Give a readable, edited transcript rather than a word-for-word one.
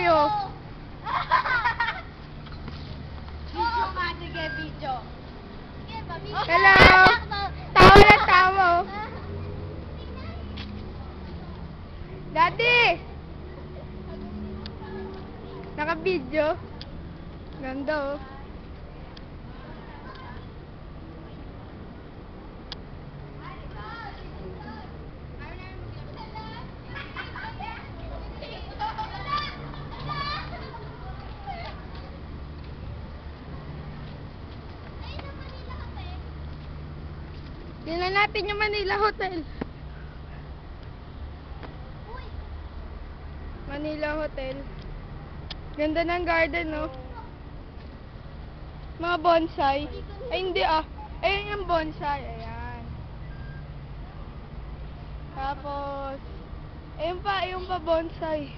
video. Video nga, sige, video. Hello. Tawa na tawa. Daddy! Naka-video. Ganda oh. Tingnan natin yung Manila Hotel. Manila Hotel. Ganda ng garden, no? Mga bonsai. Ay, hindi ah. Ayun yung bonsai. Ayan. Tapos, ayun pa bonsai.